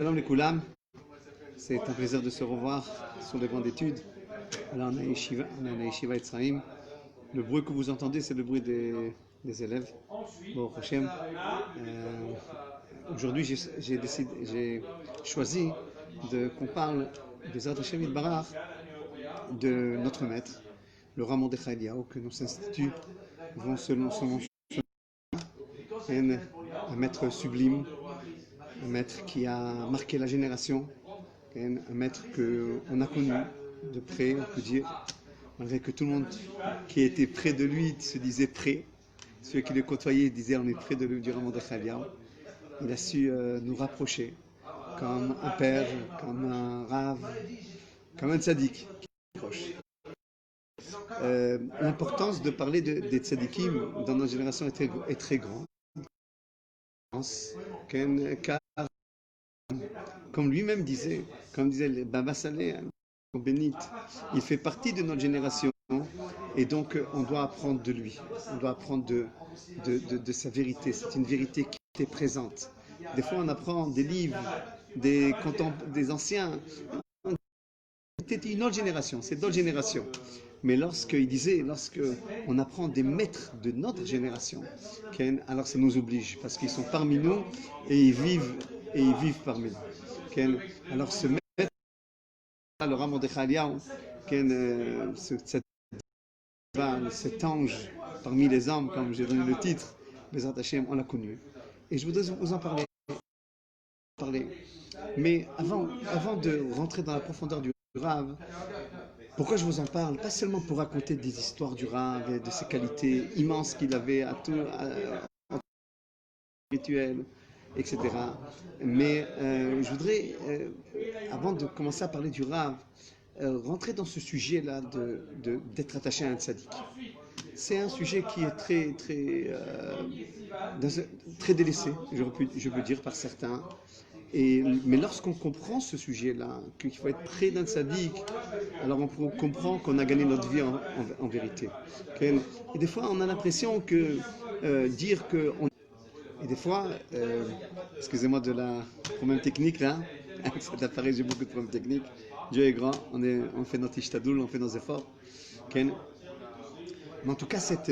Shalom les Koulam, c'est un plaisir de se revoir sur les bancs d'études. Alors on a une yeshiva Etzraïm. Le bruit que vous entendez, c'est le bruit des élèves. Bon, Hachem. Aujourd'hui, j'ai choisi qu'on parle des Zat Hashem Yitbarach de notre maître, le Rav Mordechai Eliyahu, que nos instituts vont selon son nom, un maître sublime, un maître qui a marqué la génération, un maître qu'on a connu de près, on peut dire, malgré que tout le monde qui était près de lui se disait près. Ceux qui le côtoyaient disaient on est près de lui, du Rav Mordechai Eliyahu. Il a su nous rapprocher comme un père, comme un Rav, comme un tzaddik qui est proche. L'importance de parler des tzaddikim dans notre génération est très grande. Car, comme lui-même disait, comme disait le Baba Saleh, bénite, il fait partie de notre génération et donc on doit apprendre de lui, on doit apprendre de sa vérité. C'est une vérité qui est présente. Des fois on apprend des livres, des anciens. C'était une autre génération, c'est d'autres générations. Mais lorsqu'il disait, lorsqu'on apprend des maîtres de notre génération, alors ça nous oblige, parce qu'ils sont parmi nous et ils vivent parmi nous. Alors ce maître, le Rav Mordechai Eliyahu, cet ange parmi les hommes, comme j'ai donné le titre, Bezrat Hashem, on l'a connu. Et je voudrais vous en parler. Mais avant de rentrer dans la profondeur du Rav, pourquoi je vous en parle? Pas seulement pour raconter des histoires du Rav et de ses qualités immenses qu'il avait en rituel, etc. Mais je voudrais, avant de commencer à parler du Rav, rentrer dans ce sujet-là d'être attaché à un tzaddik. C'est un sujet qui est très délaissé, je peux dire, par certains. Mais lorsqu'on comprend ce sujet-là, qu'il faut être près d'un tzaddik, alors on comprend qu'on a gagné notre vie en vérité. Et des fois, on a l'impression que dire que... Et des fois, excusez-moi de la problème technique là, avec cet appareil j'ai beaucoup de problèmes techniques. Dieu est grand, on fait notre ishtadoul, on fait nos efforts. Mais en tout cas, cette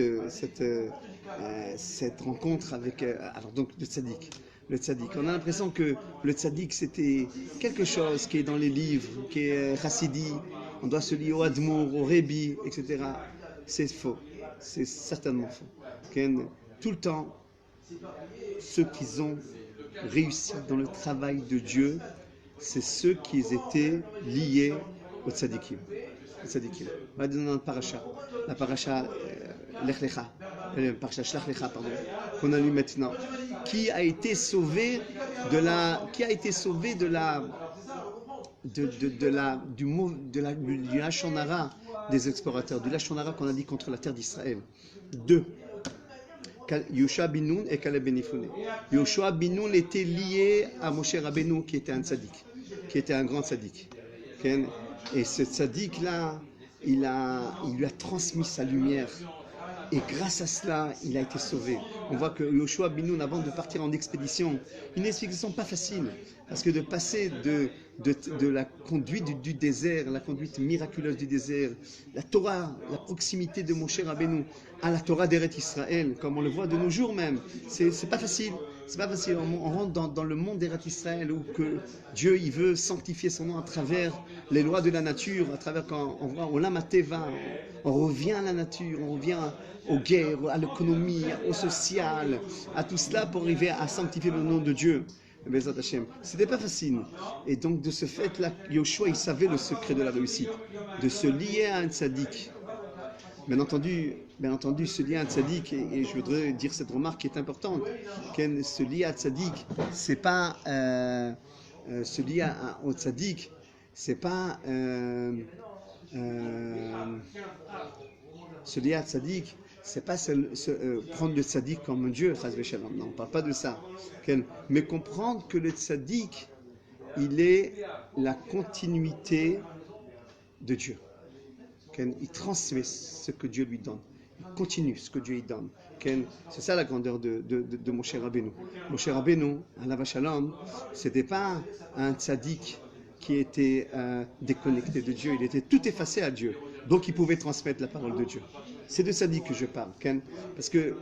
rencontre avec alors donc le tzaddik. On a l'impression que le tzaddik c'était quelque chose qui est dans les livres, qui est chassidi, on doit se lier au admour, au Rebbi, etc. C'est faux, c'est certainement faux. Tout le temps, ceux qui ont réussi dans le travail de Dieu, c'est ceux qui étaient liés au tzaddikim. On va dire dans la paracha Lech Lecha, paracha Shlach Lecha, pardon, qu'on a lu maintenant, qui a été sauvé du Lashon Hara des explorateurs, du Lashon Hara qu'on a dit contre la terre d'Israël. Deux. Yoshua bin Nun et Caleb ben Yefune. Yoshua bin Nun était lié à Moshe Rabbeinu qui était un tzaddik, qui était un grand tzaddik. Et ce tzaddik-là, il lui a transmis sa lumière. Et grâce à cela, il a été sauvé. On voit que Yoshua bin Nun, avant de partir en expédition, une expédition pas facile, parce que de passer de la conduite du désert, la conduite miraculeuse du désert, la Torah, la proximité de Moshe Rabbeinu, à la Torah d'Eretz Israël, comme on le voit de nos jours même, c'est pas facile. C'est pas facile. On rentre dans le monde d'Eretz Israël où que Dieu il veut sanctifier son nom à travers les lois de la nature, à travers quand on voit au Lamateva, on revient à la nature, on revient aux guerres, à l'économie, au social, à tout cela pour arriver à sanctifier le nom de Dieu. C'était pas facile. Et donc de ce fait-là, Yoshua il savait le secret de la réussite, de se lier à un tzaddik. Bien entendu, se lier à un tzaddik, et je voudrais dire cette remarque qui est importante, se lier à tzaddik, c'est pas se lier au tzaddik, c'est pas se lier à tzaddik, c'est pas prendre le tzaddik comme un Dieu, non, on parle pas de ça. Mais comprendre que le tzaddik, il est la continuité de Dieu. Il transmet ce que Dieu lui donne. il continue ce que Dieu lui donne. C'est ça la grandeur de Moshe Rabbeinu. Moshe Rabbeinu, Alav Shalom, c'était pas un tzaddik qui était déconnecté de Dieu, il était tout effacé à Dieu. Donc il pouvait transmettre la parole de Dieu. C'est de tzaddik que je parle, parce que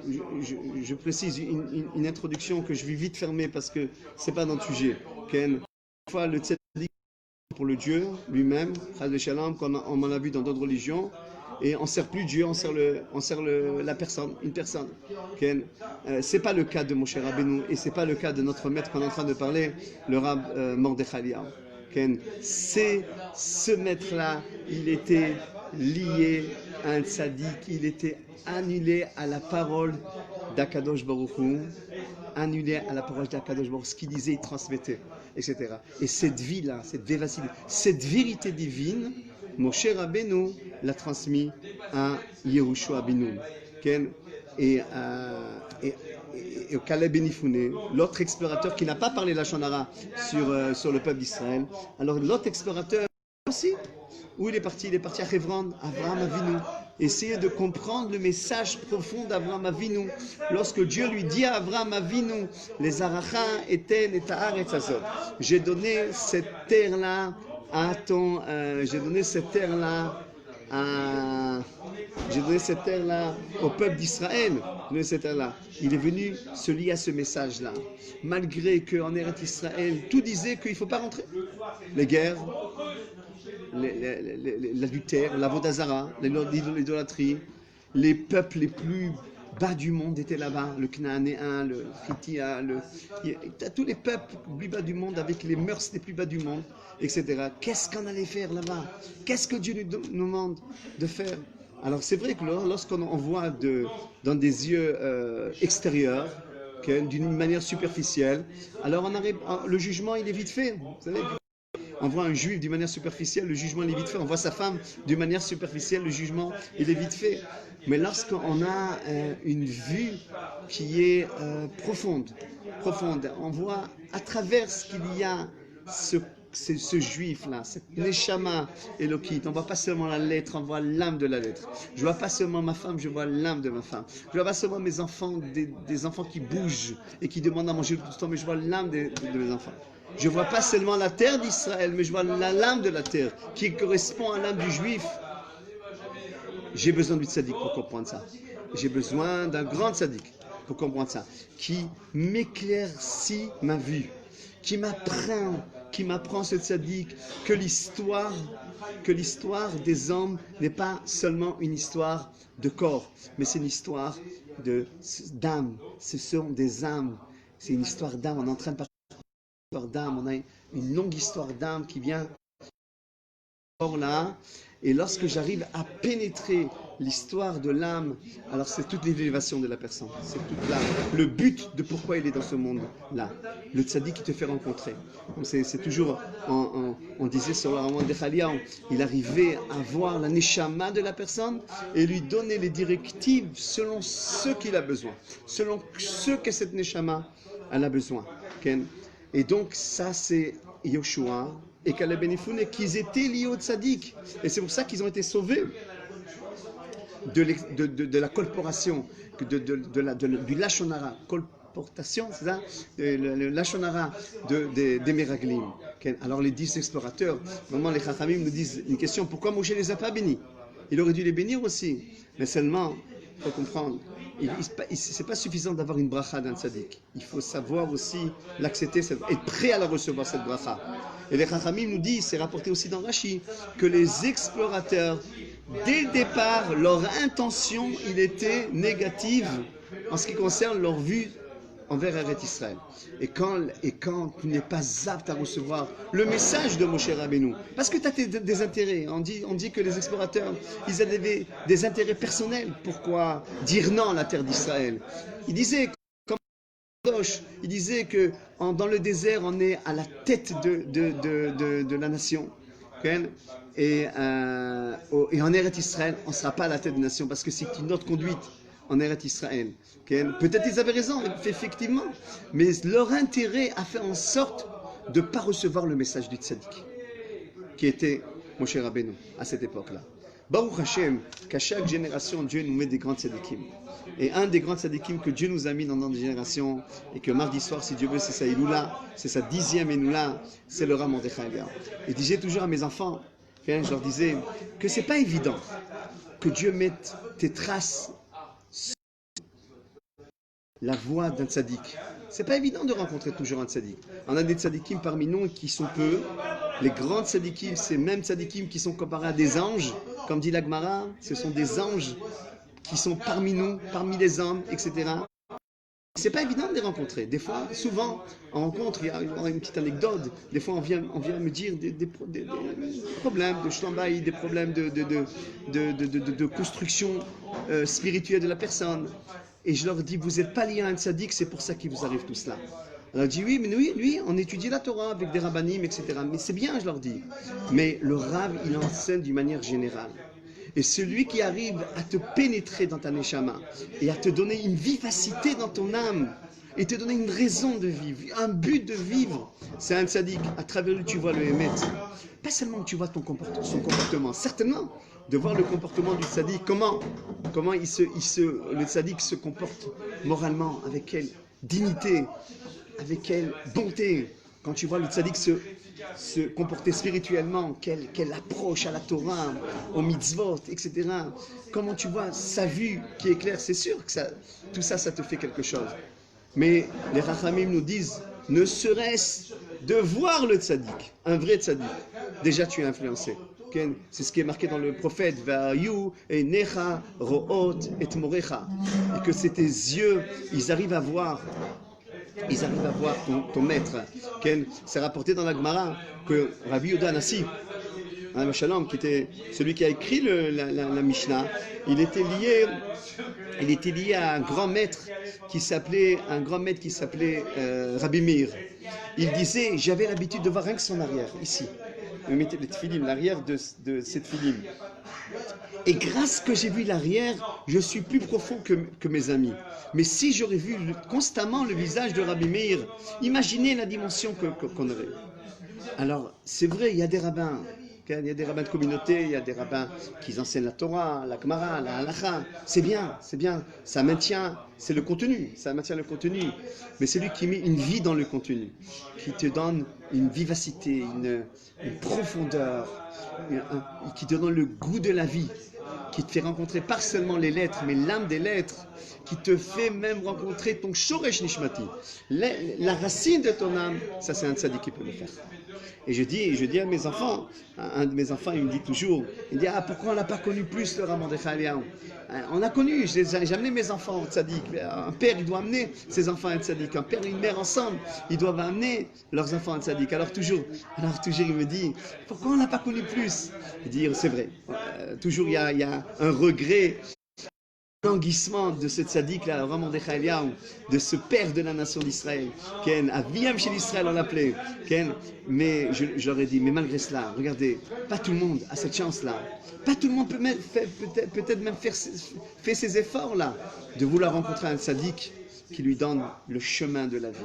je précise une introduction que je vais vite fermer parce que c'est pas dans le sujet. Une fois le tzaddik pour le Dieu lui-même, comme on en a vu dans d'autres religions, et on ne sert plus Dieu, on sert la personne, une personne. C'est pas le cas de Moshe Rabbeinu et c'est pas le cas de notre maître qu'on est en train de parler, le Rab Mordechai Eliyahu. C'est ce maître-là, il était lié à un tzaddik, il était annulé à la parole d'Akadosh Baruch Hu, annulé à la parole d'Akadosh Baruch Hu, ce qu'il disait, il transmettait, etc. Et cette vie-là, cette véracité, cette vérité divine, Moshe Rabbeinu l'a transmis à Yehoshua ben Nun. Et Caleb ben Yefouné, l'autre explorateur qui n'a pas parlé la Shonara sur le peuple d'Israël. Alors l'autre explorateur aussi, où il est parti à Hebron, Avraham Avinu. Essayer de comprendre le message profond d'Avraham Avinu. Lorsque Dieu lui dit à Avraham Avinu, les Arachas Eten et Tahar et Tzazot, j'ai donné cette terre-là à ton, j'ai donné cette terre-là au peuple d'Israël. Il est venu se lier à ce message-là. Malgré qu'en Eretz Israël, tout disait qu'il ne faut pas rentrer. Les guerres, l'adultère, la vodazara, l'idolâtrie, les peuples les plus bas du monde étaient là-bas, le Canaanéen, le Hittia, tous les peuples les plus bas du monde avec les mœurs les plus bas du monde, etc. Qu'est-ce qu'on allait faire là-bas? Qu'est-ce que Dieu nous demande de faire? Alors c'est vrai que lorsqu'on voit dans des yeux extérieurs, d'une manière superficielle, alors on arrive, le jugement il est vite fait. Vous savez, on voit un juif d'une manière superficielle, le jugement il est vite fait. On voit sa femme d'une manière superficielle, le jugement il est vite fait. Mais lorsqu'on a une vue qui est profonde, on voit à travers ce qu'il y a ce juif-là, cette neshama élokite. On ne voit pas seulement la lettre, on voit l'âme de la lettre. Je ne vois pas seulement ma femme, je vois l'âme de ma femme. Je ne vois pas seulement mes enfants, des enfants qui bougent et qui demandent à manger tout le temps, mais je vois l'âme de mes enfants. Je ne vois pas seulement la terre d'Israël, mais je vois l'âme de la terre qui correspond à l'âme du juif. J'ai besoin du tzaddik pour comprendre ça. J'ai besoin d'un grand tzaddik pour comprendre ça, qui m'éclaircit ma vue, qui m'apprend ce tzaddik, que l'histoire des hommes n'est pas seulement une histoire de corps, mais c'est une histoire d'âme. Ce sont des âmes. C'est une histoire d'âme. On est en train de parler d'âme. On a une longue histoire d'âme qui vient là. Et lorsque j'arrive à pénétrer l'histoire de l'âme, alors c'est toute l'élévation de la personne. C'est toute l'âme. Le but de pourquoi il est dans ce monde-là. Le tzaddik qui te fait rencontrer. C'est toujours, on disait sur le Rav Mordechai Eliyahu, il arrivait à voir la neshama de la personne et lui donner les directives selon ce qu'il a besoin. Selon ce que cette neshama elle a besoin. Et donc ça c'est Yoshua et Caleb ben Yefouné, qu'ils étaient liés au tzaddik. Et c'est pour ça qu'ils ont été sauvés de la corporation, du lachonara. Colportation, c'est ça? Le lachonara des Meraglim. Alors les 10 explorateurs, vraiment les Chachamim nous disent une question, pourquoi Moshe ne les a pas bénis? Il aurait dû les bénir aussi. Mais seulement, il faut comprendre, c'est pas suffisant d'avoir une bracha d'un tzaddik. Il faut savoir aussi l'accepter, être prêt à la recevoir, cette bracha. Et les Chachamim nous disent, c'est rapporté aussi dans Rashi, que les explorateurs, dès le départ, leur intention, il était négative en ce qui concerne leur vue envers Eretz Israël. Et quand tu n'es pas apte à recevoir le message de Moshe Rabbeinu, parce que tu as des intérêts, on dit que les explorateurs, ils avaient des intérêts personnels. Pourquoi dire non à la terre d'Israël? Il disait que dans le désert, on est à la tête de la nation. Et en Eretz Israël, on ne sera pas à la tête de la nation parce que c'est une autre conduite en Eretz Israël. Peut-être ils avaient raison, effectivement, mais leur intérêt a fait en sorte de ne pas recevoir le message du tzaddik, qui était Moshe Rabbeinu à cette époque-là. Baruch Hashem, qu'à chaque génération, Dieu nous met des grands tzadikim. Et un des grands tzadikim que Dieu nous a mis dans notre génération, et que mardi soir, si Dieu veut, c'est sa Iloula, c'est sa 10e Iloula, c'est le Rav Mordechai Eliyahu. Et je disais toujours à mes enfants, je leur disais que c'est pas évident que Dieu mette tes traces sur la voie d'un tzaddik. C'est pas évident de rencontrer toujours un tzaddik. On a des tzaddikim parmi nous qui sont peu. Les grands tzaddikim, ces mêmes tzaddikim qui sont comparés à des anges, comme dit la Gemara, ce sont des anges qui sont parmi nous, parmi les hommes, etc. C'est pas évident de les rencontrer. Des fois, souvent, on rencontre, il y a une petite anecdote, des fois on vient me dire des problèmes de shlambaï, des problèmes de construction spirituelle de la personne. Et je leur dis, vous n'êtes pas liés à un tzaddik, c'est pour ça qu'il vous arrive tout cela. Alors je dis, oui, mais lui, on étudie la Torah avec des rabbanim, etc. Mais c'est bien, je leur dis. Mais le Rav, il enseigne d'une manière générale. Et celui qui arrive à te pénétrer dans ta neshama et à te donner une vivacité dans ton âme et te donner une raison de vivre, un but de vivre, c'est un tzaddik à travers lui tu vois le Emet. Pas seulement que tu vois son comportement, certainement de voir le comportement du tzaddik, comment le tzaddik se comporte moralement, avec quelle dignité, avec quelle bonté. Quand tu vois le tzaddik se comporter spirituellement, quelle approche à la Torah, au mitzvot, etc. Comment tu vois sa vue qui est claire, c'est sûr que tout ça te fait quelque chose. Mais les Rachamim nous disent, ne serait-ce de voir le tzaddik, un vrai tzaddik, déjà tu es influencé. C'est ce qui est marqué dans le prophète, Va'ayu einecha ro'ot et morecha, et que c'est tes yeux, ils arrivent à voir ton maître. C'est rapporté dans la Gemara que Rabbi Yehuda Hanassi, qui était celui qui a écrit la Mishnah, il était lié à un grand maître qui s'appelait Rabbi Meir. Il disait, j'avais l'habitude de voir rien que son arrière, ici. Il mettait le tfilim, l'arrière de cette filim. Et grâce que j'ai vu l'arrière, je suis plus profond que mes amis. Mais si j'aurais vu constamment le visage de Rabbi Meir, imaginez la dimension qu'on aurait. Alors, c'est vrai, il y a des rabbins. Il y a des rabbins de communauté, il y a des rabbins qui enseignent la Torah, la Gemara, la Halacha. C'est bien, ça maintient, c'est le contenu, ça maintient le contenu. Mais c'est lui qui met une vie dans le contenu, qui te donne une vivacité, une profondeur, qui te donne le goût de la vie, qui te fait rencontrer pas seulement les lettres, mais l'âme des lettres, qui te fait même rencontrer ton shoresh nishmati, la racine de ton âme. Ça, c'est un tzaddik qui peut le faire. Et je dis à mes enfants, un de mes enfants, il me dit toujours, il dit, pourquoi on n'a pas connu plus le Rav Mordechai Eliyahu? On a connu, j'ai amené mes enfants au tzaddik. Un père, il doit amener ses enfants à un tzaddik. Un père et une mère ensemble, ils doivent amener leurs enfants à un tzaddik. Alors toujours, il me dit, pourquoi on n'a pas connu plus? Il dit, c'est vrai, toujours il y a un regret, languissement de ce tzaddik là, Rav Mordechai Eliyahu, de ce père de la nation d'Israël, Aviam chez l'Israël on l'appelait, mais je leur ai dit, mais malgré cela, regardez, pas tout le monde a cette chance là, pas tout le monde peut-être même fait ces efforts là, de vouloir rencontrer un tzaddik qui lui donne le chemin de la vie,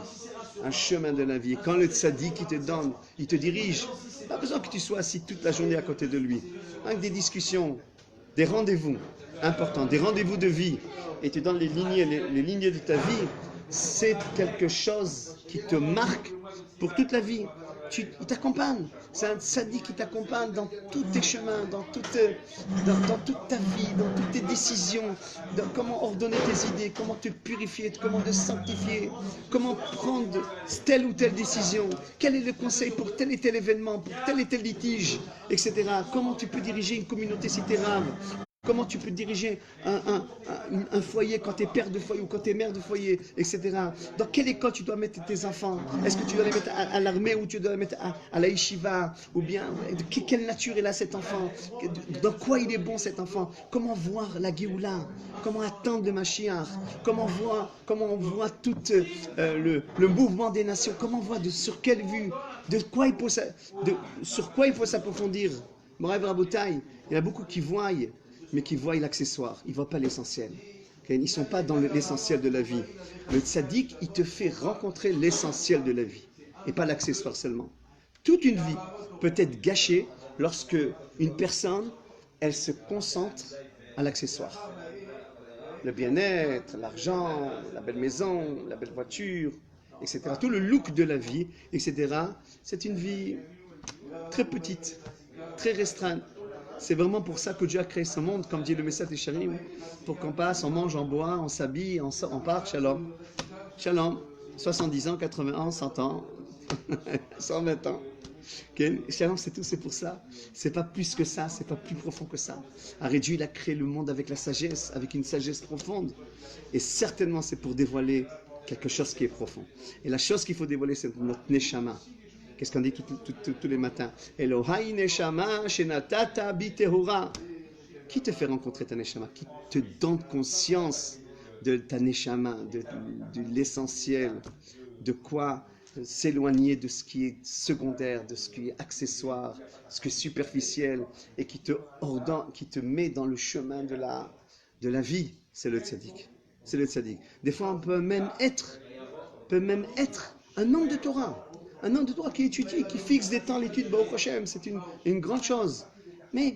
un chemin de la vie. Et quand le tzaddik il te donne, il te dirige, pas besoin que tu sois assis toute la journée à côté de lui, avec des discussions, des rendez-vous importants, des rendez-vous de vie, et tu donnes les lignes de ta vie, c'est quelque chose qui te marque pour toute la vie. Il t'accompagne, c'est un tzaddik qui t'accompagne dans tous tes chemins, dans toute ta vie, dans toutes tes décisions, dans comment ordonner tes idées, comment te purifier, comment te sanctifier, comment prendre telle ou telle décision, quel est le conseil pour tel et tel événement, pour tel et tel litige, etc. Comment tu peux diriger une communauté si t'es rave. Comment tu peux diriger un foyer quand tu es père de foyer ou quand tu es mère de foyer, etc. Dans quelle école tu dois mettre tes enfants? Est-ce que tu dois les mettre à l'armée ou tu dois les mettre à la yeshiva? Ou bien, de quelle nature est là cet enfant? Dans quoi il est bon cet enfant? Comment voir la Géoula? Comment attendre le Mashiach? Comment on voit tout le mouvement des nations? Comment on voit sur quelle vue? Sur quoi il faut s'approfondir? Bref, Rabotai, il y en a beaucoup qui voient, mais qui voient l'accessoire, ils ne voient pas l'essentiel. Ils ne sont pas dans l'essentiel de la vie. Le tzaddik, il te fait rencontrer l'essentiel de la vie, et pas l'accessoire seulement. Toute une vie peut être gâchée lorsque une personne elle se concentre à l'accessoire. Le bien-être, l'argent, la belle maison, la belle voiture, etc. Tout le look de la vie, etc. C'est une vie très petite, très restreinte. C'est vraiment pour ça que Dieu a créé ce monde, comme dit le message des Sharim, pour qu'on passe, on mange, on boit, on s'habille, on part, shalom. Shalom, 70 ans, 80 ans, 100 ans, 120 ans. Okay? Shalom, c'est tout, c'est pour ça. C'est pas plus que ça, c'est pas plus profond que ça. Dieu, il a créé le monde avec la sagesse, avec une sagesse profonde. Et certainement, c'est pour dévoiler quelque chose qui est profond. Et la chose qu'il faut dévoiler, c'est notre neshama. Qu'est-ce qu'on dit tous les matins? Elohai neshama shenatata bitehura. Qui te fait rencontrer ta neshama? Qui te donne conscience de ta neshama, de l'essentiel, de quoi s'éloigner de ce qui est secondaire, de ce qui est accessoire, ce qui est superficiel, et qui te ordonne, qui te met dans le chemin de la vie. C'est le tzaddik. C'est le tzaddik. Des fois, on peut même être un homme de Torah. Un homme de Torah qui étudie, qui fixe des temps l'étude, Baruch Hashem, c'est une grande chose. Mais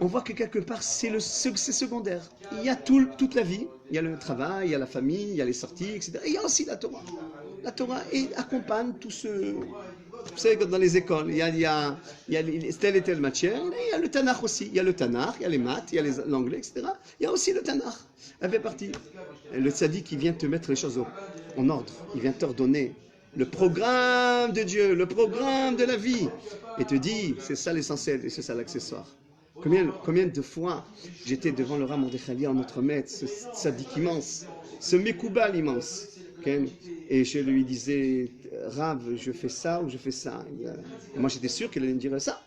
on voit que quelque part, c'est secondaire. Il y a toute la vie, il y a le travail, il y a la famille, il y a les sorties, etc. Et il y a aussi la Torah. La Torah accompagne tout ce... Vous savez, dans les écoles, il y a telle et telle matière, et il y a le Tanakh aussi. Il y a le Tanakh, il y a les maths, il y a l'anglais, etc. Il y a aussi le Tanakh. Elle fait partie. Et le tzaddik, qui vient te mettre les choses en ordre. Il vient t'ordonner le programme de Dieu, le programme de la vie. Et te dit, c'est ça l'essentiel et c'est ça l'accessoire. Combien de fois j'étais devant le Rav Mordechai, notre maître, ce tzaddik immense, ce Mekoubal immense. Okay? Et je lui disais, Rav, je fais ça ou je fais ça. Et moi j'étais sûr qu'il allait me dire ça.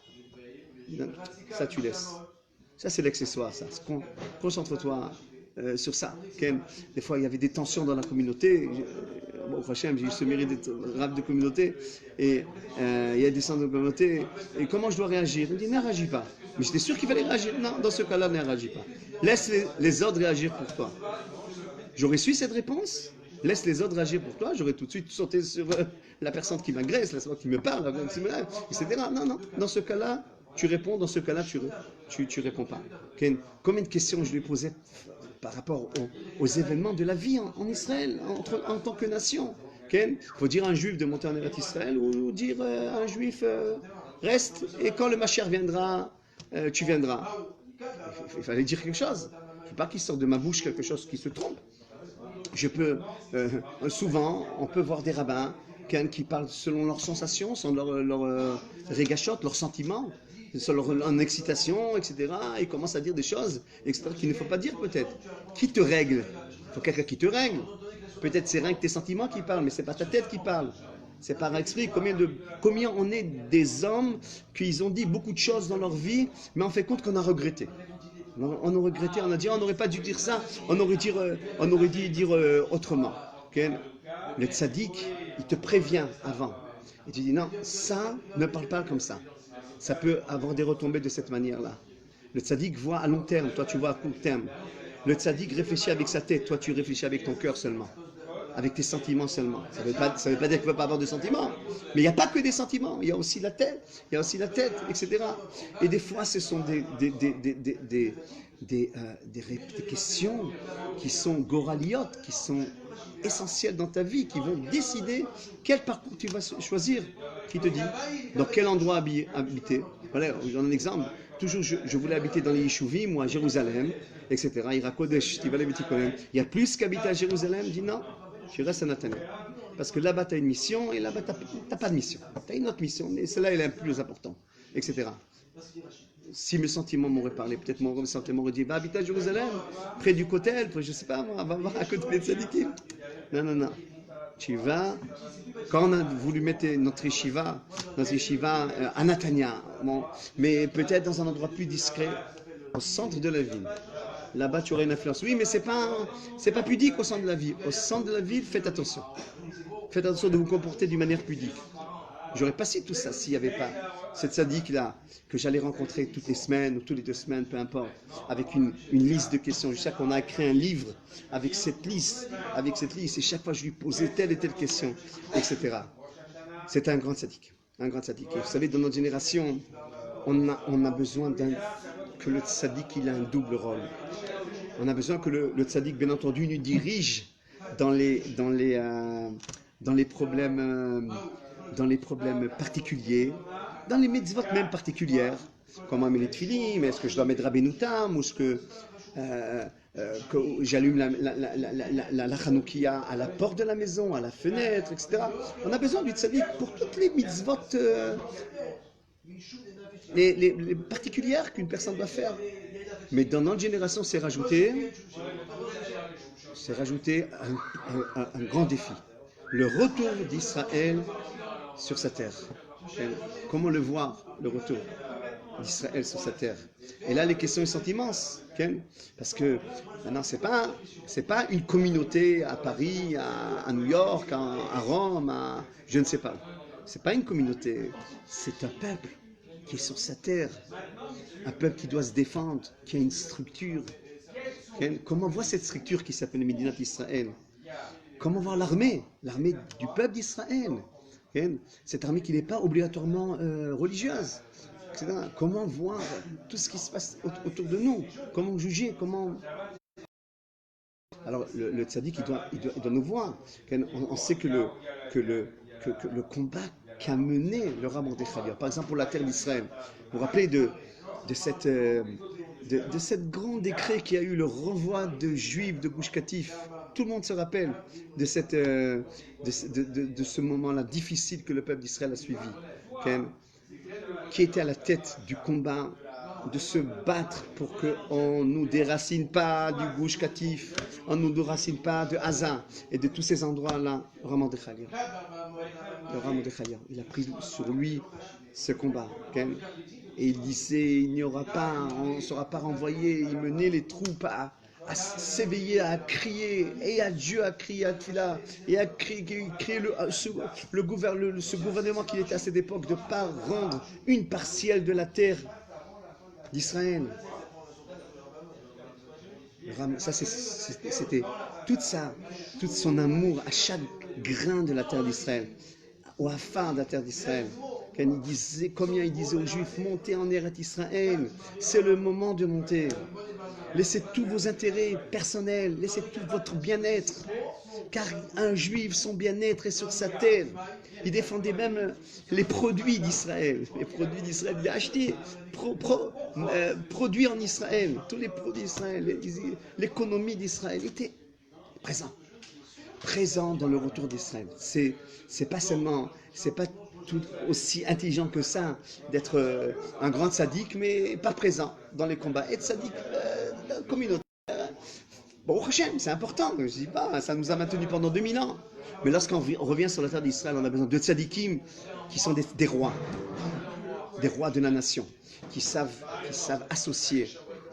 Ça tu laisses. Ça c'est l'accessoire, ça. Concentre-toi sur ça. Okay? Des fois il y avait des tensions dans la communauté. Bon, Hachem, j'ai eu ce mérite d'être Rav de communauté. Et il y a des centres de communauté. Et comment je dois réagir? Il me dit, ne réagis pas. Mais j'étais sûr qu'il fallait réagir. Non, dans ce cas-là, ne réagis pas. Laisse les autres réagir pour toi. J'aurais su cette réponse. Laisse les autres réagir pour toi. J'aurais tout de suite sauté sur la personne qui m'agresse, la personne qui me parle, etc. Non. Dans ce cas-là, tu réponds. Dans ce cas-là, tu réponds pas. Okay. Combien de questions je lui ai posées par rapport aux événements de la vie en Israël, en tant que nation. Il faut dire à un juif de monter en Eretz Israël ou dire à un juif reste et quand le Mashiach viendra, tu viendras. Il fallait dire quelque chose. Je ne veux pas qu'il sorte de ma bouche quelque chose qui se trompe. Souvent, on peut voir des rabbins qui parlent selon leurs sensations, selon leur régachotes, leurs sentiments, selon leur excitation, etc. Et commencent à dire des choses, etc., qu'il ne faut pas dire peut-être. Qui te règle? Il faut quelqu'un qui te règle. Peut-être c'est rien que tes sentiments qui parlent, mais c'est pas ta tête qui parle. C'est par esprit. Combien on est des hommes qui ont dit beaucoup de choses dans leur vie, mais on fait compte qu'on a regretté. On a regretté, on a dit on n'aurait pas dû dire ça, on aurait dû dire autrement. Okay? Le tzaddik, il te prévient avant. Et tu dis non, ça ne parle pas comme ça. Ça peut avoir des retombées de cette manière-là. Le tzaddik voit à long terme, toi tu vois à court terme. Le tzaddik réfléchit avec sa tête, toi tu réfléchis avec ton cœur seulement. Avec tes sentiments seulement. Ça veut pas dire qu'il ne peut pas avoir de sentiments. Mais il n'y a pas que des sentiments, il y a aussi la tête, etc. Et des fois, ce sont des questions qui sont goraliotes, qui sont essentielles dans ta vie, qui vont décider quel parcours tu vas choisir. Qui te dit dans quel endroit habiter. Voilà, j'en ai un exemple. Toujours, je voulais habiter dans les Yeshuvim ou à Jérusalem, etc. Irakodesh, il y a plus qu'habiter à Jérusalem, dit non. Tu restes à Nathanaël. Parce que là-bas, tu as une mission et là-bas, tu n'as pas de mission. Tu as une autre mission, mais celle-là, elle est plus importante, etc. Si mes sentiments m'auraient parlé, peut-être mon sentiment m'aurait dit va habiter à Jérusalem, près du Kotel, je ne sais pas, va voir à côté des tzadikim. Non. Tu vas. Quand on a voulu mettre notre yeshiva à Natania, bon, mais peut-être dans un endroit plus discret, au centre de la ville. Là-bas, tu aurais une influence. Oui, mais c'est pas pudique au centre de la ville. Au centre de la ville, faites attention. Faites attention de vous comporter d'une manière pudique. J'aurais passé tout ça s'il n'y avait pas cette tzaddik-là que j'allais rencontrer toutes les semaines ou toutes les 2 semaines, peu importe, avec une liste de questions. Je sais qu'on a écrit un livre avec cette liste, et chaque fois je lui posais telle et telle question, etc. C'est un grand tzaddik. Et vous savez, dans notre génération, on a besoin que le tzaddik il a un double rôle. On a besoin que le tzaddik, bien entendu, nous dirige dans les problèmes particuliers, dans les mitzvot même particulières. Comment mettre les tefillim, est-ce que je dois mettre Rabbeinu Tam, ou est-ce que j'allume la Hanoukia à la porte de la maison, à la fenêtre, etc. On a besoin du tzaddik pour toutes les mitzvot les particulières qu'une personne doit faire. Mais dans notre génération, c'est rajouté un grand défi. Le retour d'Israël sur sa terre. Comment le voir, le retour d'Israël sur sa terre? Et là, les questions sont immenses. Parce que maintenant, c'est pas une communauté à Paris, à New York, à Rome, je ne sais pas. C'est pas une communauté, c'est un peuple qui est sur sa terre. Un peuple qui doit se défendre, qui a une structure. Comment voir cette structure qui s'appelle le Médinat d'Israël? Comment voir l'armée du peuple d'Israël? Cette armée qui n'est pas obligatoirement religieuse. Etc. Comment voir tout ce qui se passe autour de nous? Comment juger? Alors le tzaddik, il doit nous voir. On sait que le combat qu'a mené le Rav Mordechai, par exemple pour la terre d'Israël, vous vous rappelez de cette grand décret qui a eu le renvoi de Juifs de Gush Katif. Tout le monde se rappelle de ce moment-là difficile que le peuple d'Israël a suivi. Qui était à la tête du combat de se battre pour qu'on ne nous déracine pas du Gush Katif, on ne nous déracine pas de Gaza et de tous ces endroits-là. Le Rav Mordechai, il a pris sur lui ce combat. Et il disait, on ne sera pas renvoyé. Il menait les troupes à s'éveiller, à crier, et à Dieu, à crier à Tfila, et à crier ce gouvernement qui était à cette époque de ne pas rendre une partielle de la terre d'Israël. Ça, c'était toute son amour à chaque grain de la terre d'Israël, au hafar de la terre d'Israël. Combien il disait aux Juifs, montez en Eretz Israël, c'est le moment de monter. Laissez tous vos intérêts personnels, laissez tout votre bien-être, car un Juif, son bien-être est sur sa terre. Il défendait même les produits d'Israël. Les produits d'Israël, il a acheté produits en Israël, tous les produits d'Israël, l'économie d'Israël était présent dans le retour d'Israël. C'est pas tout aussi intelligent que ça d'être un grand tzaddik, mais pas présent dans les combats. Être tzaddik communautaire, bon, Hachem, c'est important, je ne dis pas, ça nous a maintenus pendant 2000 ans. Mais lorsqu'on revient sur la terre d'Israël, on a besoin de tzaddikim qui sont des rois de la nation, qui savent associer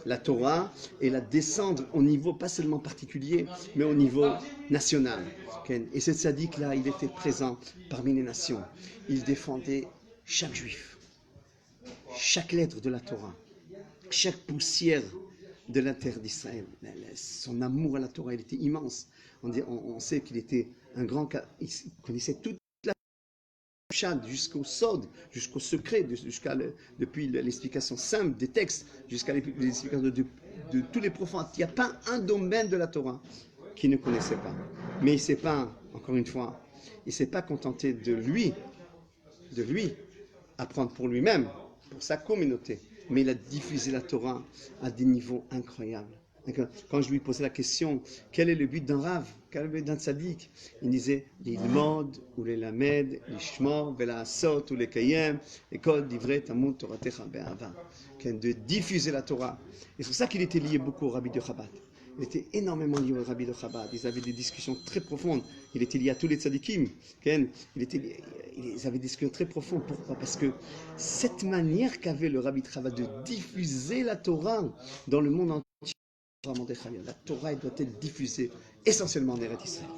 la Torah et la descendre au niveau pas seulement particulier, mais au niveau national. Et ce tzaddik-là, il était présent parmi les nations. Il défendait chaque juif, chaque lettre de la Torah, chaque poussière de la terre d'Israël. Son amour à la Torah, il était immense. On sait qu'il était un grand... Il connaissait toute la Pshad jusqu'au Sod, jusqu'au secret, depuis l'explication simple des textes, jusqu'à l'explication de tous les prophètes. Il n'y a pas un domaine de la Torah qu'il ne connaissait pas. Mais il ne s'est pas, encore une fois, il ne s'est pas contenté de lui apprendre pour lui-même, pour sa communauté. Mais il a diffusé la Torah à des niveaux incroyables. Quand je lui posais la question, quel est le but d'un Rav, quel est le but d'un tzaddik, il disait, les Lilmod, ou les Lamed, les Shmor, la Asot, ou les Kayem, l'école d'Ivret, Tamut, Toratecha, Be'ava, de diffuser la Torah. Et c'est pour ça qu'il était lié beaucoup au Rabbi de Chabad. Il était énormément lié au Rabbi de Chabad. Ils avaient des discussions très profondes. Il était lié à tous les tzaddikim. Ils avaient des discussions très profondes. Pourquoi? Parce que cette manière qu'avait le Rabbi de Chabad de diffuser la Torah dans le monde entier, la Torah elle doit être diffusée essentiellement en Eretz Israël.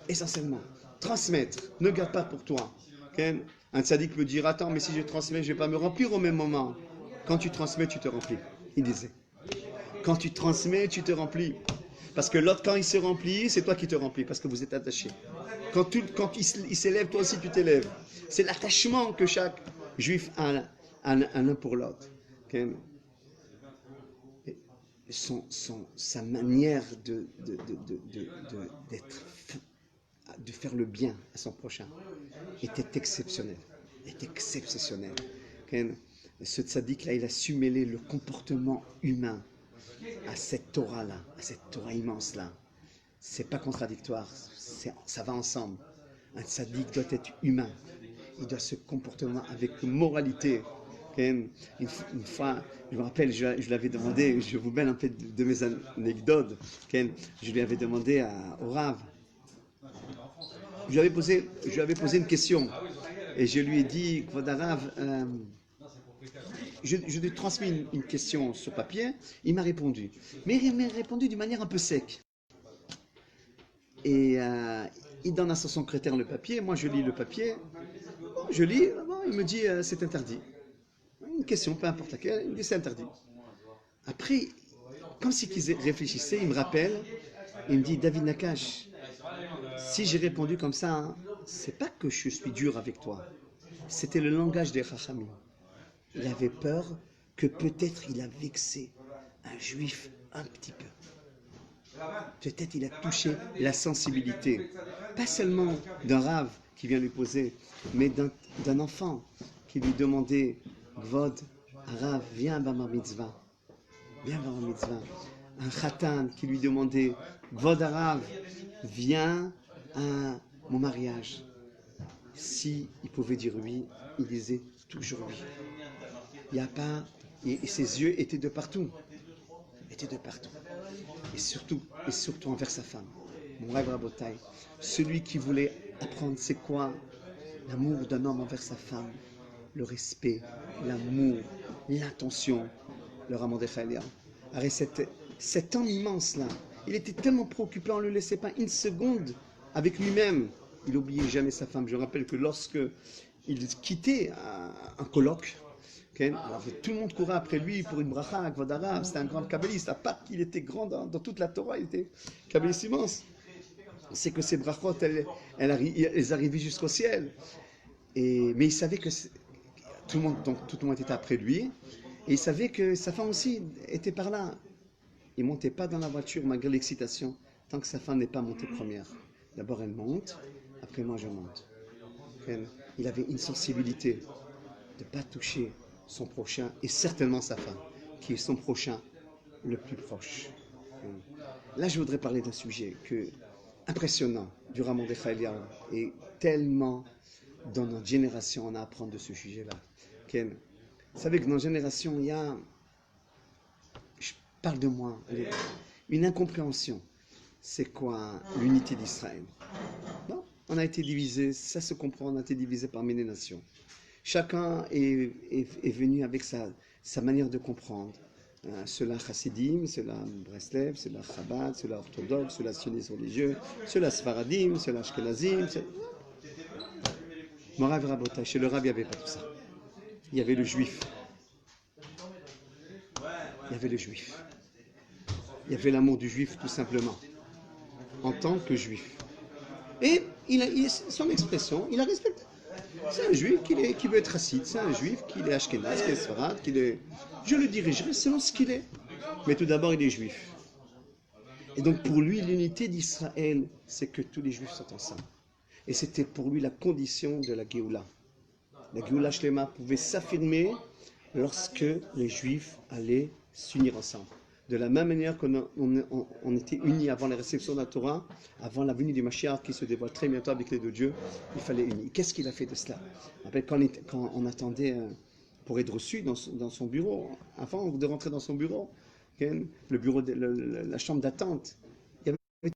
Essentiellement. Transmettre. Ne garde pas pour toi. Un tzaddik peut dire, attends, mais si je transmets, je ne vais pas me remplir au même moment. Quand tu transmets, tu te remplis. Il disait. Quand tu transmets, tu te remplis. Parce que l'autre, quand il se remplit, c'est toi qui te remplis, parce que vous êtes attaché. Quand il s'élève, toi aussi tu t'élèves. C'est l'attachement que chaque juif a l'un pour l'autre. sa manière de faire le bien à son prochain était exceptionnelle. Était exceptionnelle. Ce tzaddik-là, il a su mêler le comportement humain à cette Torah-là, à cette Torah immense-là. C'est pas contradictoire, ça va ensemble. Un tzaddik doit être humain. Il doit se comporter avec moralité. Une fois, je me rappelle, je lui avais demandé, je vous mêle un peu de mes anecdotes, je lui avais demandé au Rav, je lui avais posé une question, et je lui ai dit, Rav, je lui ai transmis une question sur papier, il m'a répondu, mais il m'a répondu d'une manière un peu sec. Et il donne à son secrétaire le papier, moi je lis le papier, je lis, il me dit c'est interdit. Une question, peu importe laquelle, il me dit c'est interdit. Après, comme si il réfléchissait, il me rappelle, il me dit David Nakash, si j'ai répondu comme ça, hein, c'est pas que je suis dur avec toi, c'était le langage des Chachamim. Il avait peur que peut-être il a vexé un juif un petit peu. Peut-être il a touché la sensibilité, pas seulement d'un rave qui vient lui poser, mais d'un enfant qui lui demandait Gvod, Rav, viens à Bar Mitzvah, viens à Bar Mitzvah. Un khatan qui lui demandait Gvod Rav, viens à mon mariage. Si il pouvait dire oui, il disait toujours oui. Il n'y a pas, et ses yeux étaient de partout. Étaient de partout. Et surtout envers sa femme. Mon rêve Rabotai, celui qui voulait apprendre c'est quoi l'amour d'un homme envers sa femme, le respect, l'amour, l'attention, le Raman de Chalia. Cet homme immense-là, il était tellement préoccupé, on ne le laissait pas une seconde avec lui-même. Il n'oubliait jamais sa femme. Je rappelle que lorsque il quittait un colloque, alors, tout le monde courait après lui pour une bracha, c'était un grand kabbaliste, à part qu'il était grand dans toute la Torah, il était kabbaliste immense. C'est que ces brachot, elles arrivaient jusqu'au ciel. Mais il savait que tout le monde était après lui, et il savait que sa femme aussi était par là. Il ne montait pas dans la voiture malgré l'excitation, tant que sa femme n'est pas montée première. D'abord elle monte, après moi je monte. Il avait une sensibilité de ne pas toucher son prochain, et certainement sa femme, qui est son prochain le plus proche. Là, je voudrais parler d'un sujet impressionnant du Raman de Chaeliaou, et tellement dans notre génération, on a à apprendre de ce sujet-là. Vous savez que dans notre génération, il y a, je parle de moi, une incompréhension. C'est quoi l'unité d'Israël? Non, on a été divisé, ça se comprend, on a été divisé parmi les nations. Chacun est venu avec sa manière de comprendre. Ceux-là chassidim, ceux-là Breslev, ceux-là Chabad, ceux-là orthodoxes, ceux-là sionistes religieux, ceux-là Sfaradim, ceux-là Ashkenazim. Morav Rabotai, chez le Rav, il n'y avait pas tout ça. Il y avait le juif. Il y avait le juif. Il y avait l'amour du juif, tout simplement. En tant que juif. Et son expression, il la respecte. C'est un juif qui veut être hassid, c'est un juif qui est ashkénaz, qui est sfarad, je le dirigerai selon ce qu'il est. Mais tout d'abord, il est juif. Et donc pour lui, l'unité d'Israël, c'est que tous les juifs sont ensemble. Et c'était pour lui la condition de la Géoula. La Géoula Shlema pouvait s'affirmer lorsque les juifs allaient s'unir ensemble. De la même manière qu'on était unis avant la réception de la Torah, avant la venue du Mashiach qui se dévoile très bientôt avec les deux dieux, il fallait unir. Qu'est-ce qu'il a fait de cela? Quand on attendait pour être reçu dans son bureau, avant de rentrer dans son bureau, le bureau, la chambre d'attente, il y avait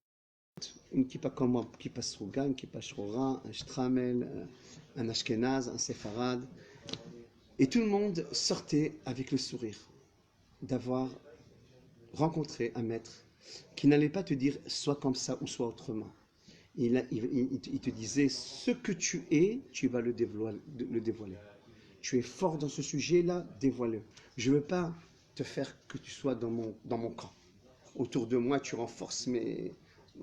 une kippa comme moi, kippa sruga, une kippa shrora, un shtramel, un ashkenaz, un séfarade. Et tout le monde sortait avec le sourire d'avoir rencontrer un maître qui n'allait pas te dire soit comme ça ou soit autrement. Il te disait ce que tu es, tu vas le dévoiler. Tu es fort dans ce sujet-là, dévoile-le. Je ne veux pas te faire que tu sois dans mon camp. Autour de moi, tu renforces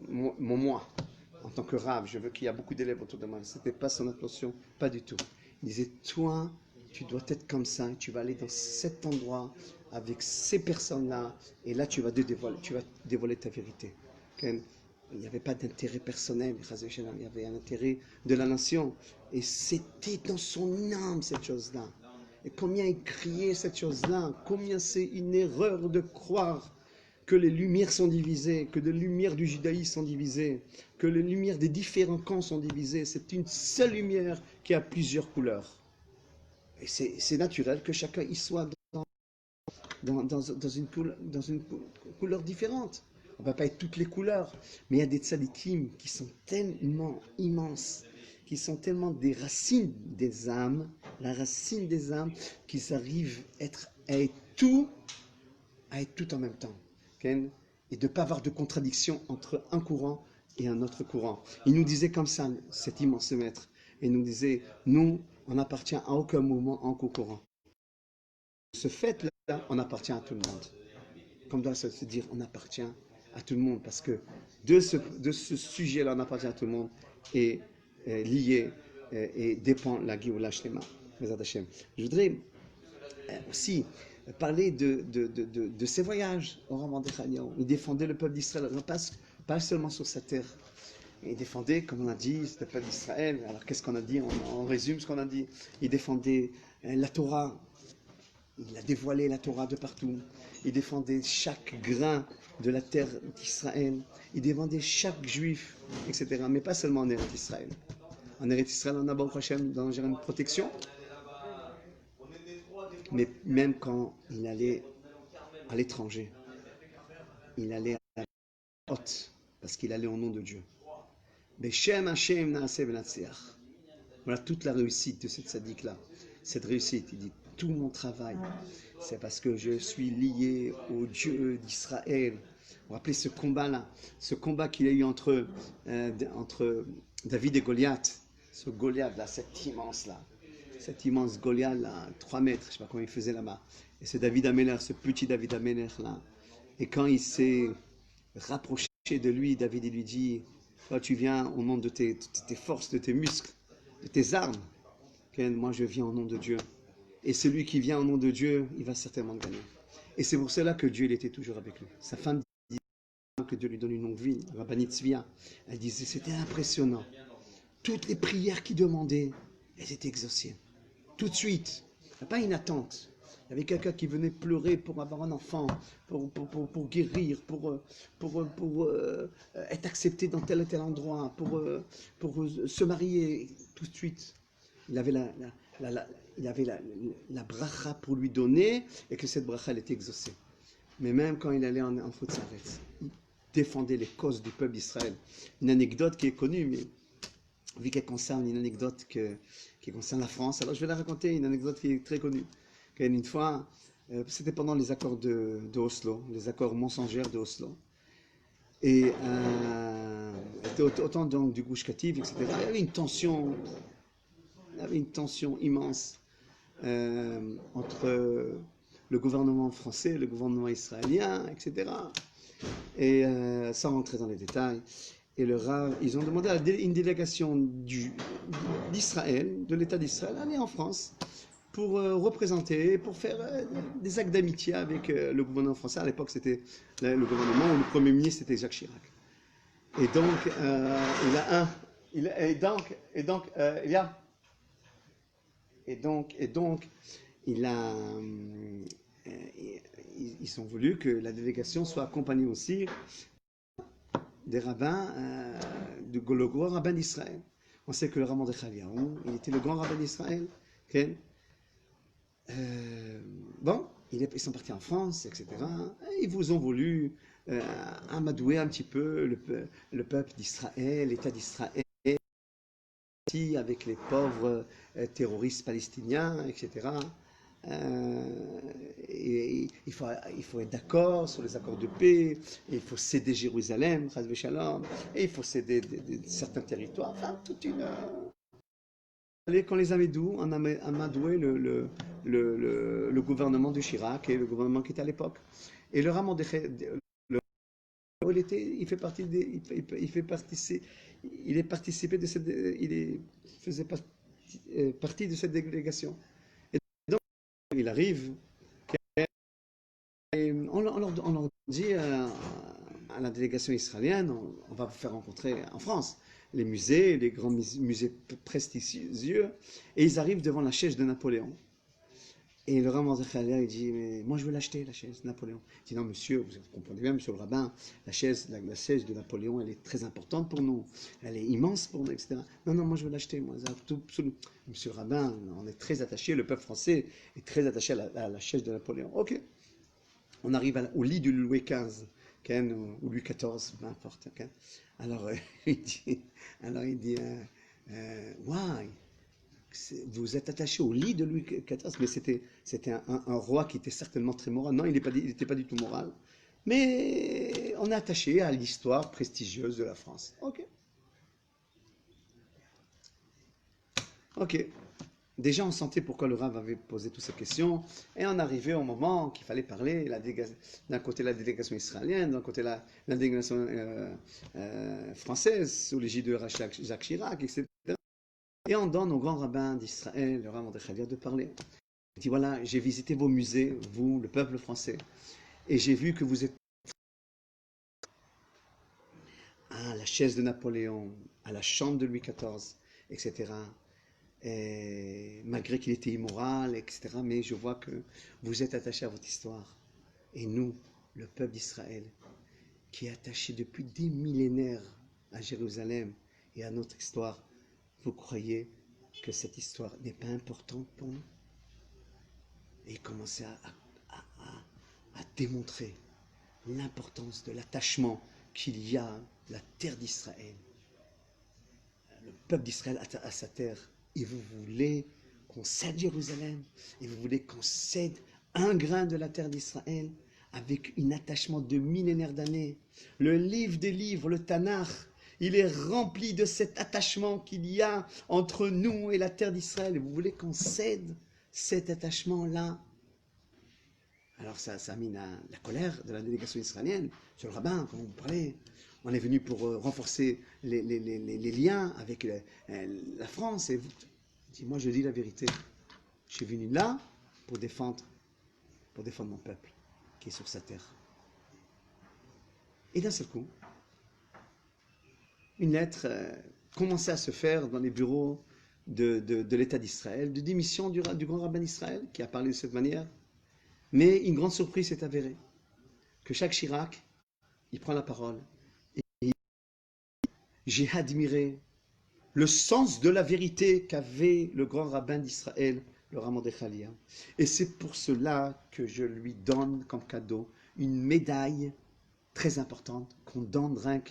mon moi. En tant que rave, je veux qu'il y ait beaucoup d'élèves autour de moi. Ce n'était pas son intention, pas du tout. Il disait, toi, tu dois être comme ça, tu vas aller dans cet endroit avec ces personnes-là, et là tu vas dévoiler ta vérité. Il n'y avait pas d'intérêt personnel, il y avait un intérêt de la nation. Et c'était dans son âme cette chose-là. Et combien il criait cette chose-là, combien c'est une erreur de croire que les lumières sont divisées, que les lumières du judaïsme sont divisées, que les lumières des différents camps sont divisées. C'est une seule lumière qui a plusieurs couleurs. Et c'est naturel que chacun y soit dans une couleur différente. On ne va pas être toutes les couleurs, mais il y a des tzadikim qui sont tellement immenses, qui sont tellement des racines des âmes, la racine des âmes, qu'ils arrivent à être tout en même temps. Okay? Et de ne pas avoir de contradiction entre un courant et un autre courant. Il nous disait comme ça, cet immense maître, et il nous disait, nous, on n'appartient à aucun mouvement, à aucun courant. Ce fait-là, on appartient à tout le monde. Comme doit se dire, on appartient à tout le monde, parce que de ce sujet-là, on appartient à tout le monde, et lié et dépend la Géoula Shlema. Je voudrais aussi parler de ses voyages au Raman de Chagnon. Il défendait le peuple d'Israël, pas seulement sur sa terre. Il défendait, comme on a dit, le peuple d'Israël. Alors qu'est-ce qu'on a dit? On résume ce qu'on a dit. Il défendait la Torah. Il a dévoilé la Torah de partout. Il défendait chaque grain de la terre d'Israël. Il défendait chaque juif, etc. Mais pas seulement en Eretz Israël. En Eretz Israël, on a Baruch Hashem dans une protection. Mais même quand il allait à l'étranger, il allait à la haute, parce qu'il allait au nom de Dieu. Beshem Hashem Naaseh V'Natziach. Voilà toute la réussite de cette tzaddik-là. Cette réussite, il dit, tout mon travail, c'est parce que je suis lié au Dieu d'Israël. Vous vous rappelez ce combat-là, ce combat qu'il y a eu entre David et Goliath. Ce Goliath-là, cet immense Goliath-là, 3 mètres, je ne sais pas comment il faisait là-bas. Et c'est David Améler, ce petit David Améler-là. Et quand il s'est rapproché de lui, David il lui dit, toi tu viens au nom de tes forces, de tes muscles, de tes armes. Moi je viens au nom de Dieu. Et celui qui vient au nom de Dieu, il va certainement gagner. Et c'est pour cela que Dieu il était toujours avec lui. Sa femme dit que Dieu lui donne une longue vie, Rabbanit Tzvia. Elle disait, c'était impressionnant. Toutes les prières qu'il demandait, elles étaient exaucées. Tout de suite. Il n'y a pas une attente. Il y avait quelqu'un qui venait pleurer pour avoir un enfant, pour guérir, pour être accepté dans tel et tel endroit, pour se marier. Tout de suite. Il avait la bracha pour lui donner, et que cette bracha elle était exaucée. Mais même quand il allait en Chutzaretz, il défendait les causes du peuple d'Israël. Une anecdote qui est connue, mais vu qu'elle concerne une anecdote qui concerne la France, alors je vais la raconter, une anecdote qui est très connue. Une fois, c'était pendant les accords de Oslo, les accords mensongers de Oslo. Et au temps donc, du Gush Katif, etc., il y avait une tension immense entre le gouvernement français et le gouvernement israélien, etc. Et sans rentrer dans les détails, et le Rav, ils ont demandé à une délégation d'Israël, de l'État d'Israël, aller en France pour représenter, pour faire des actes d'amitié avec le gouvernement français. À l'époque, c'était le gouvernement où le Premier ministre était Jacques Chirac. Et donc, ils ont voulu que la délégation soit accompagnée aussi des rabbins, le grand rabbin d'Israël. On sait que le rabbin de Chaliaou, il était le grand rabbin d'Israël. Okay? Bon, ils sont partis en France, etc. Et ils vous ont voulu amadouer un petit peu le peuple d'Israël, l'État d'Israël, avec les pauvres terroristes palestiniens, etc. Et il faut être d'accord sur les accords de paix, et il faut céder Jérusalem, et il faut céder certains territoires, enfin toute une... Quand les Amédous ont amadoué le gouvernement de Chirac et le gouvernement qui était à l'époque. Et le Raman il fait partie il faisait partie de cette délégation. Et donc, il arrive on leur dit à la délégation israélienne, on va vous faire rencontrer en France les musées, les grands musées prestigieux, et ils arrivent devant la chaise de Napoléon. Et le rabbin Mordechai il dit, mais moi je veux l'acheter, la chaise de Napoléon. Il dit, non monsieur, vous comprenez bien, monsieur le rabbin, la chaise de Napoléon, elle est très importante pour nous, elle est immense pour nous, etc. Non, non, moi je veux l'acheter, moi. Monsieur le rabbin, on est très attaché, le peuple français est très attaché à la chaise de Napoléon. Ok. On arrive au lit du Louis XV, ou Louis XIV, peu importe. Alors, il dit, why? Vous êtes attaché au lit de Louis XIV, mais c'était un roi qui était certainement très moral. Non, il n'était pas du tout moral. Mais on est attaché à l'histoire prestigieuse de la France. Ok. Ok. Déjà, on sentait pourquoi le Rav avait posé toutes ces questions. Et on arrivait au moment qu'il fallait parler. D'un côté, la délégation israélienne, d'un côté, la délégation française, sous l'égide de Jacques Chirac, etc. Et on donne au grand rabbin d'Israël, le Rav Mordechai, de parler. Il dit, voilà, j'ai visité vos musées, vous, le peuple français, et j'ai vu que vous êtes à la chaise de Napoléon, à la chambre de Louis XIV, etc. Et malgré qu'il était immoral, etc. Mais je vois que vous êtes attaché à votre histoire. Et nous, le peuple d'Israël, qui est attaché depuis des millénaires à Jérusalem et à notre histoire, vous croyez que cette histoire n'est pas importante pour nous? Et il commençait à démontrer l'importance de l'attachement qu'il y a à la terre d'Israël. Le peuple d'Israël à sa terre. Et vous voulez qu'on cède Jérusalem, et vous voulez qu'on cède un grain de la terre d'Israël avec un attachement de millénaires d'années. Le livre des livres, le Tanakh, il est rempli de cet attachement qu'il y a entre nous et la terre d'Israël. Et vous voulez qu'on cède cet attachement-là? Alors ça a mis la colère de la délégation israélienne sur le rabbin, quand vous parlez. On est venu pour renforcer les liens avec la France. Et vous, moi je dis la vérité. Je suis venu là pour défendre mon peuple qui est sur sa terre. Et d'un seul coup, une lettre commençait à se faire dans les bureaux de l'État d'Israël, de démission du grand rabbin d'Israël, qui a parlé de cette manière. Mais une grande surprise s'est avérée, que Jacques Chirac, il prend la parole, et il dit, j'ai admiré le sens de la vérité qu'avait le grand rabbin d'Israël, le Rav Mordechai. Et c'est pour cela que je lui donne comme cadeau une médaille très importante qu'on donne rien que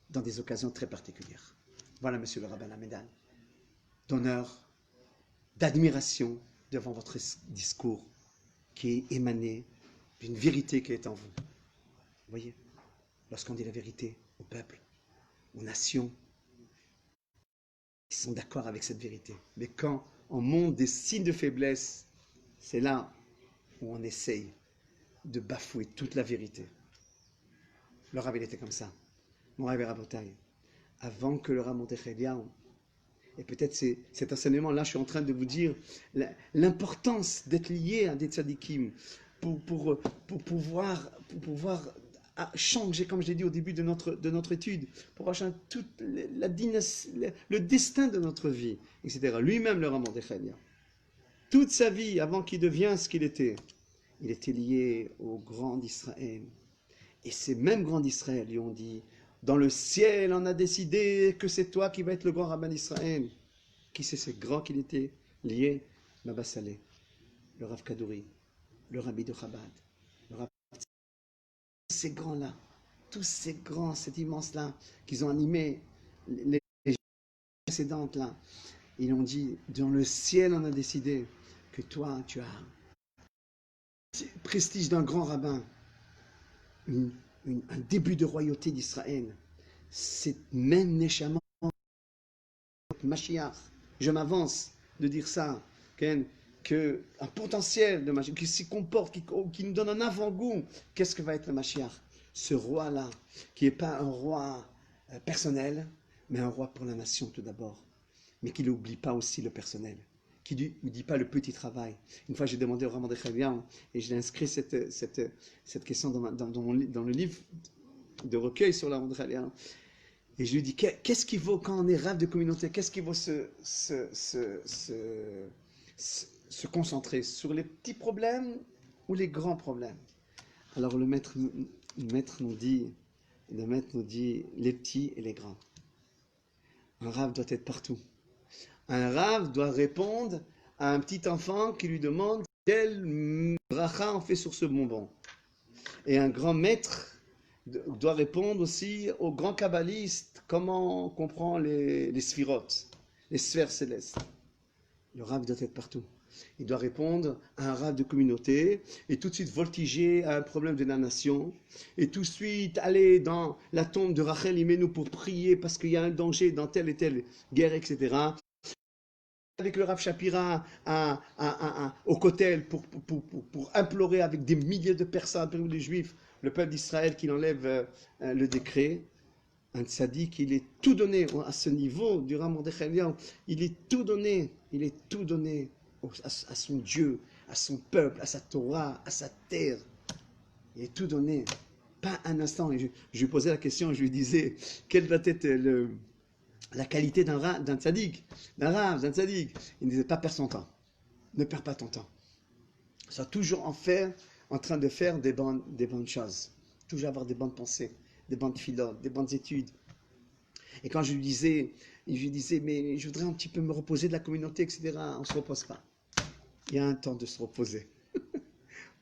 dans des occasions très particulières. Voilà, monsieur le rabbin, la médaille d'honneur, d'admiration devant votre discours qui est émané d'une vérité qui est en vous. Vous voyez, lorsqu'on dit la vérité au peuple, aux nations, ils sont d'accord avec cette vérité. Mais quand on montre des signes de faiblesse, c'est là où on essaye de bafouer toute la vérité. Le Rav, il était comme ça. Mon Rav Rabotai, avant que le Rav Mordechai, et peut-être c'est cet enseignement-là, je suis en train de vous dire l'importance d'être lié à des tzadikim pour pouvoir changer, comme je l'ai dit au début de notre étude, pour changer toute le destin de notre vie, etc. Lui-même, le Rav Mordechai, toute sa vie, avant qu'il devienne ce qu'il était, il était lié au grand d'Israël. Et ces mêmes grands d'Israël lui ont dit, dans le ciel, on a décidé que c'est toi qui vas être le grand rabbin d'Israël. Qui c'est ces grands qu'il était lié? Baba Saleh, le Rav Kadouri, le Rabbi de Chabad, le Rav... Ces grands-là, tous ces grands, cet immense-là, qu'ils ont animé les précédentes-là, ils ont dit, dans le ciel, on a décidé que toi, tu as le prestige d'un grand rabbin, un début de royauté d'Israël. C'est même Neshama, Mashiach. Je m'avance de dire ça, qu'un potentiel de Mashiach, qui s'y comporte, qui nous donne un avant-goût. Qu'est-ce que va être le Mashiach? Ce roi-là, qui n'est pas un roi personnel, mais un roi pour la nation tout d'abord, mais qui n'oublie pas aussi le personnel, qui ne dit pas le petit travail. Une fois, j'ai demandé au Rav Mordechai Eliyahu et j'ai inscrit cette question dans le livre de recueil sur le Rav Mordechai Eliyahu. Et je lui dis, qu'est-ce qui vaut quand on est Rav de communauté, qu'est-ce qui vaut se concentrer sur les petits problèmes ou les grands problèmes? Alors le maître nous dit les petits et les grands. Un Rav doit être partout. Un Rav doit répondre à un petit enfant qui lui demande quel bracha on fait sur ce bonbon. Et un grand maître doit répondre aussi aux grands kabbalistes comment on comprend les sphirotes, les sphères célestes. Le Rav doit être partout. Il doit répondre à un Rav de communauté et tout de suite voltiger à un problème de la nation et tout de suite aller dans la tombe de Rachel Imenu pour prier parce qu'il y a un danger dans telle et telle guerre, etc. Avec le Rav Shapira au Kotel pour implorer avec des milliers de personnes, parmi les Juifs, le peuple d'Israël qu'il enlève le décret. Un tzaddik, il est tout donné à ce niveau du Rav Mordechai Eliyahu. Il est tout donné à son Dieu, à son peuple, à sa Torah, à sa terre. Il est tout donné. Pas un instant. Je lui posais la question, je lui disais, quelle va être la qualité d'un tzaddik, d'un Rav, d'un tzaddik? Il ne disait pas perdre son temps. Ne perds pas ton temps. Sois toujours en train de faire des bonnes choses. Toujours avoir des bonnes pensées, des bonnes philotes, des bonnes études. Et quand je lui disais, mais je voudrais un petit peu me reposer de la communauté, etc. On ne se repose pas. Il y a un temps de se reposer.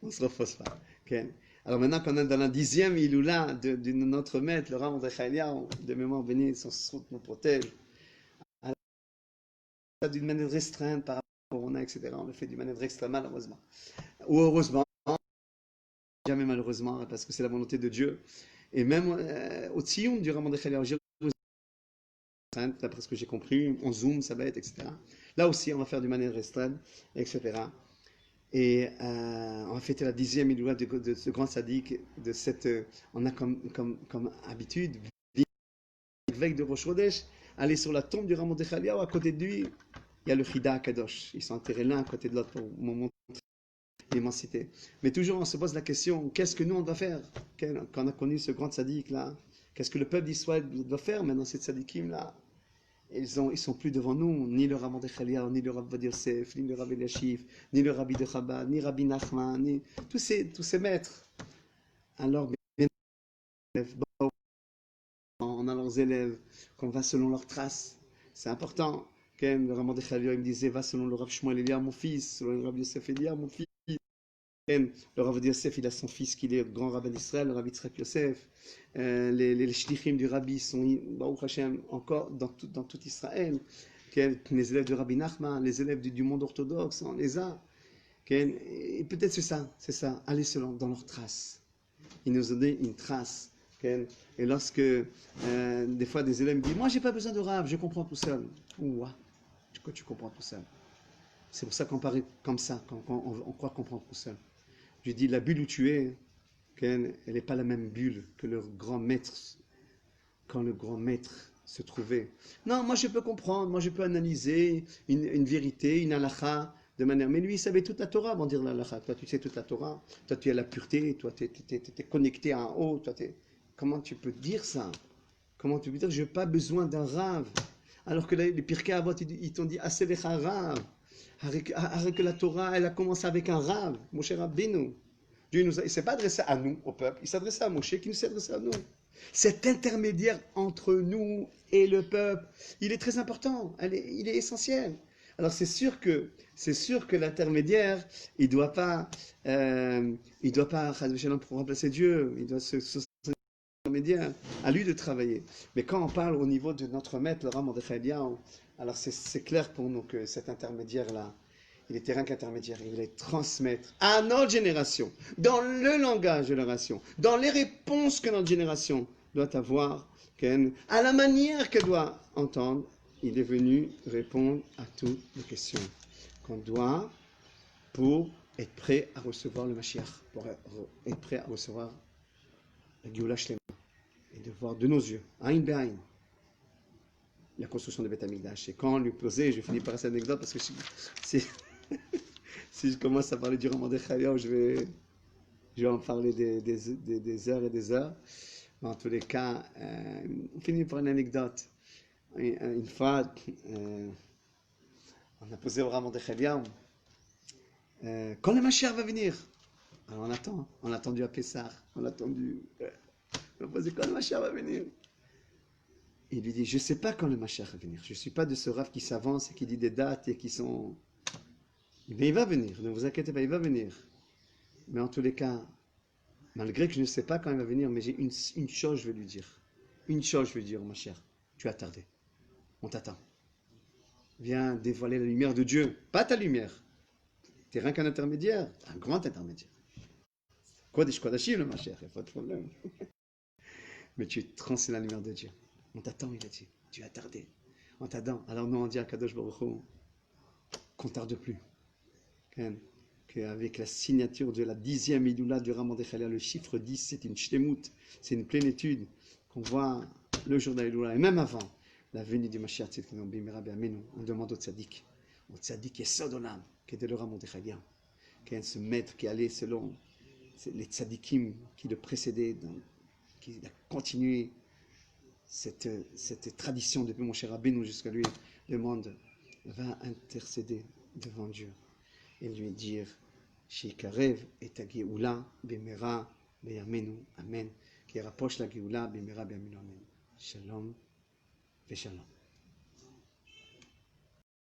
On ne se repose pas. Okay? Alors maintenant qu'on est dans la 10e Iloula de notre maître, le Rav Mordechai Eliyahu, de mémoire bénie, son srout nous protège. D'une manière restreinte par rapport au corona, etc. On le fait d'une manière extrême, malheureusement. Ou heureusement, jamais malheureusement, parce que c'est la volonté de Dieu. Et même au Tzion du Rav Mordechai Eliyahu, d'après ce que j'ai compris, on zoom, ça va être, etc. Là aussi, on va faire d'une manière restreinte, etc. Et on va fêter la 10e Iloula de ce grand sadique, on a comme habitude, veille de Rosh Chodesh, aller sur la tombe du Rav Mordechai Eliyahu, à côté de lui, il y a le Chida Kadosh. Ils sont enterrés l'un à côté de l'autre pour montrer l'immensité. Mais toujours, on se pose la question, qu'est-ce que nous, on doit faire? Quand on a connu ce grand sadique-là, qu'est-ce que le peuple d'Israël doit faire maintenant, ces tzadikim-là? Ils sont plus devant nous, ni le Rav Mordechai Eliyahu, ni le Rav Ovadia Yosef, ni le Rav Eliashiv, ni le Rabbi de Chabad, ni Rabbi Nachman, ni tous ces maîtres. Alors, on a leurs élèves, qu'on va selon leurs traces. C'est important. Le Rav Mordechai Eliyahu me disait, va selon le Rav Shmuel Eliyahu, mon fils, selon le Rav Yosef Eliyahu, mon fils. Le Rav Yosef, il a son fils qui est le grand rabbin d'Israël, le Rabbi Yitzhak Yosef. Les shlichim du Rabbi sont, Baruch Hashem, encore dans tout Israël. Les élèves du Rabbi Nachman, les élèves du monde orthodoxe, on les a. Et peut-être c'est ça, aller selon dans leurs traces. Ils nous ont donné une trace. Et lorsque des fois des élèves me disent, moi j'ai pas besoin de Rav, je comprends tout seul. Ouah, tu comprends tout seul. C'est pour ça qu'on paraît comme ça, on croit comprendre tout seul. Je dis, la bulle où tu es, elle n'est pas la même bulle que le grand maître, quand le grand maître se trouvait. Non, moi je peux comprendre, moi je peux analyser une vérité, une halakha, de manière... Mais lui, il savait toute la Torah avant de dire la halakha. Toi, tu sais toute la Torah, toi, tu as la pureté, toi, tu es connecté en haut, toi, comment tu peux dire ça? Comment tu peux dire, je n'ai pas besoin d'un Rav? Alors que les Pirkei Avot, ils t'ont dit, Aselecha Rav. Avec que la Torah, elle a commencé avec un Rav, Moshe Rabbeinu. Dieu il ne s'est pas adressé à nous, au peuple, il s'adressait à Moshe qui nous s'est adressé à nous. Cet intermédiaire entre nous et le peuple, il est très important, il est essentiel. Alors c'est sûr que l'intermédiaire, il ne doit pas pour remplacer Dieu, il doit se intermédiaire, à lui de travailler. Mais quand on parle au niveau de notre maître, le Rav Mordechai Eliyahu, alors c'est clair pour nous que cet intermédiaire-là, il était rien qu'intermédiaire, il est transmettre à notre génération, dans le langage de la nation, dans les réponses que notre génération doit avoir, à la manière qu'elle doit entendre, il est venu répondre à toutes les questions qu'on doit pour être prêt à recevoir le Mashiach, pour être prêt à recevoir la Géoula Shlema, et de voir de nos yeux, Aïn Be'aïn, la construction de Beth Amikdash. Et quand on lui posait, je finis par cette anecdote parce que si, si je commence à parler du Raman de Chaliah, je vais en parler des heures et des heures. Mais en tous les cas, on finit par une anecdote. Une fois, on a posé au Raman de Chaliah, quand le Mashiach va venir. Alors on attend, on a attendu à Pessah, on a attendu. On a posé quand le Mashiach va venir. Il lui dit, je ne sais pas quand le Mashiach va venir. Je ne suis pas de ce Rav qui s'avance et qui dit des dates et qui sont... Mais il va venir, ne vous inquiétez pas, il va venir. Mais en tous les cas, malgré que je ne sais pas quand il va venir, mais j'ai une chose, je vais lui dire. Une chose, je vais lui dire, Mashiach, tu as tardé. On t'attend. Viens dévoiler la lumière de Dieu, pas ta lumière. Tu n'es rien qu'un intermédiaire, un grand intermédiaire. Kodesh Kodashim, le Mashiach, il n'y a pas de problème. Mais tu transmets la lumière de Dieu. On t'attend, il a dit. Tu as tardé. On t'attend. Alors nous, on dit à Kadosh Baruch Hu qu'on ne tarde plus. Qu'avec la signature de la 10e Idoula du Raman de Chaliah, le chiffre 10, c'est une shlemut, c'est une plénitude qu'on voit le jour de l'Idoula. Et même avant la venue du Mashiach Tzidkenu Bimera B'Yameinu, on demande au tzaddik Yesod Olam, qui était le Raman de Chaliah, qui est ce maître qui allait selon les tzaddikim qui le précédaient, qui a continué cette tradition depuis mon cher Rabbeinu jusqu'à lui, demande, va intercéder devant Dieu et lui dire Shikarev et ta Géoula b'mera b'yamenu, amen, qui rapproche la Géoula b'mera b'yamenu, amen. Shalom ve shalom.